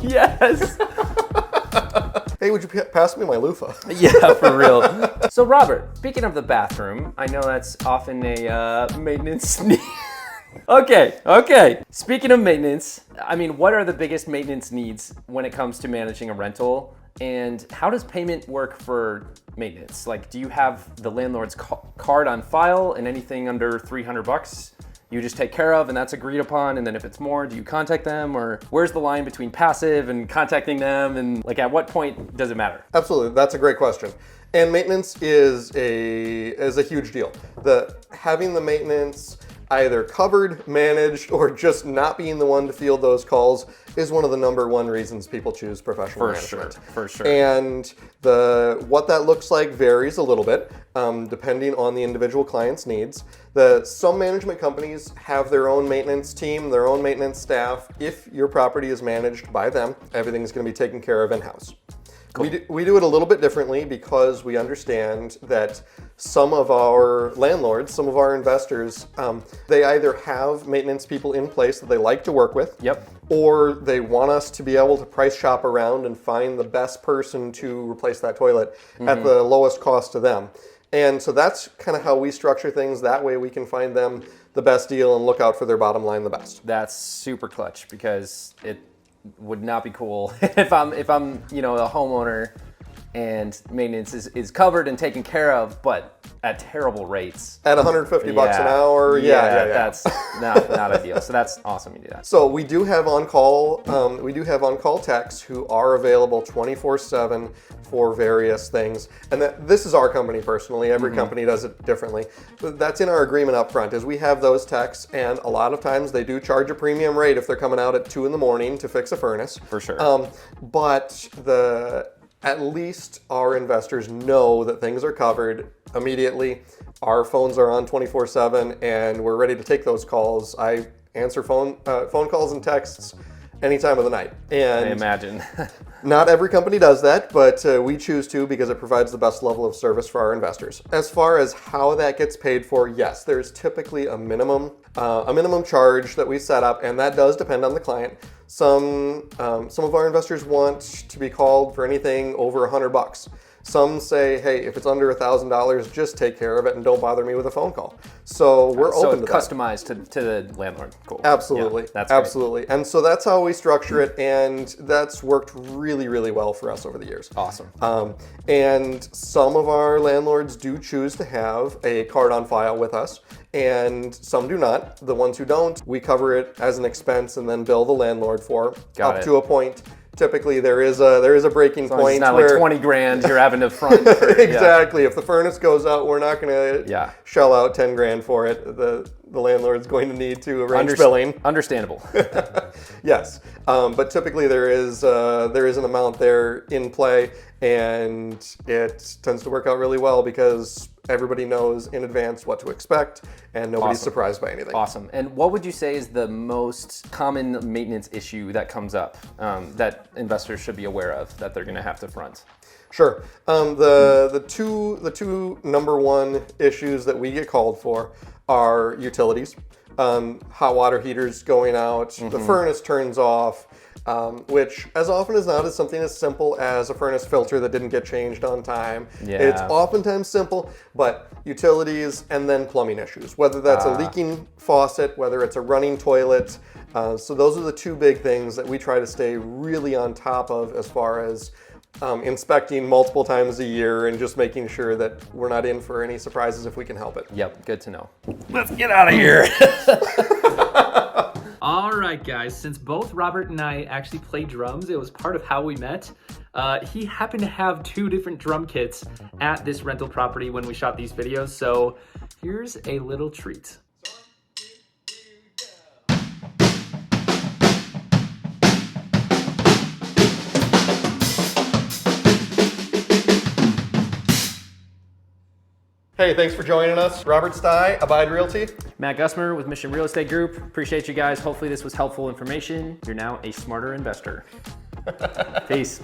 Yes. Hey, would you pass me my loofah? Yeah, for real. So Robert, speaking of the bathroom, I know that's often a maintenance need. Okay. Speaking of maintenance, I mean, what are the biggest maintenance needs when it comes to managing a rental? And how does payment work for maintenance? Like, do you have the landlord's card on file, and anything under $300 you just take care of and that's agreed upon? And then if it's more, do you contact them? Or where's the line between passive and contacting them? And like, at what point does it matter? Absolutely, that's a great question. And maintenance is a huge deal. Having the maintenance either covered, managed, or just not being the one to field those calls is one of the number one reasons people choose professional management. For sure. And what that looks like varies a little bit, depending on the individual client's needs. Some management companies have their own maintenance team, their own maintenance staff. If your property is managed by them, everything's going to be taken care of in-house. Cool. We do it a little bit differently because we understand that some of our landlords, some of our investors, they either have maintenance people in place that they like to work with, yep, or they want us to be able to price shop around and find the best person to replace that toilet at the lowest cost to them. And so that's kind of how we structure things. That way we can find them the best deal and look out for their bottom line the best. That's super clutch, because it would not be cool if I'm a homeowner and maintenance is covered and taken care of, but at terrible rates. At $150 an hour, yeah. That's not ideal. So that's awesome you do that. So we do have on-call, techs who are available 24/7 for various things. And this is our company personally. Every company does it differently. But that's in our agreement up front, is we have those techs, and a lot of times they do charge a premium rate if they're coming out at 2 in the morning to fix a furnace. For sure. But at least our investors know that things are covered immediately. Our phones are on 24/7, and we're ready to take those calls. I answer phone calls and texts any time of the night. And I imagine. Not every company does that, but we choose to because it provides the best level of service for our investors. As far as how that gets paid for, yes, there's typically a minimum charge that we set up, and that does depend on the client. Some of our investors want to be called for anything over $100. Some say, hey, if it's under $1,000, just take care of it and don't bother me with a phone call. So we're open to that. Customized to the landlord. Cool. Absolutely. Yeah, that's absolutely. Great. And so that's how we structure it, and that's worked really, really well for us over the years. Awesome. And some of our landlords do choose to have a card on file with us, and some do not. The ones who don't, we cover it as an expense and then bill the landlord for up to a point. Typically, there is a breaking point. It's not like 20 grand you're having to front. Exactly. If the furnace goes out, we're not going to shell out 10 grand for it. The landlord's going to need to arrange billing. Understandable. Yes, but typically there is an amount there in play, and it tends to work out really well because everybody knows in advance what to expect, and nobody's surprised by anything. Awesome. And what would you say is the most common maintenance issue that comes up that investors should be aware of that they're going to have to front? Sure. The two number one issues that we get called for are utilities. Hot water heaters going out, the furnace turns off, which as often as not is something as simple as a furnace filter that didn't get changed on time. Yeah. It's oftentimes simple, but utilities and then plumbing issues, whether that's a leaking faucet, whether it's a running toilet. So those are the two big things that we try to stay really on top of as far as inspecting multiple times a year and just making sure that we're not in for any surprises if we can help it. Yep, good to know. Let's get out of here. All right, guys, since both Robert and I actually play drums, it was part of how we met. He happened to have 2 different drum kits at this rental property when we shot these videos, so here's a little treat. Hey, thanks for joining us. Robert Stye, Abide Realty. Matt Gussmer with Mission Real Estate Group. Appreciate you guys. Hopefully this was helpful information. You're now a smarter investor. Peace.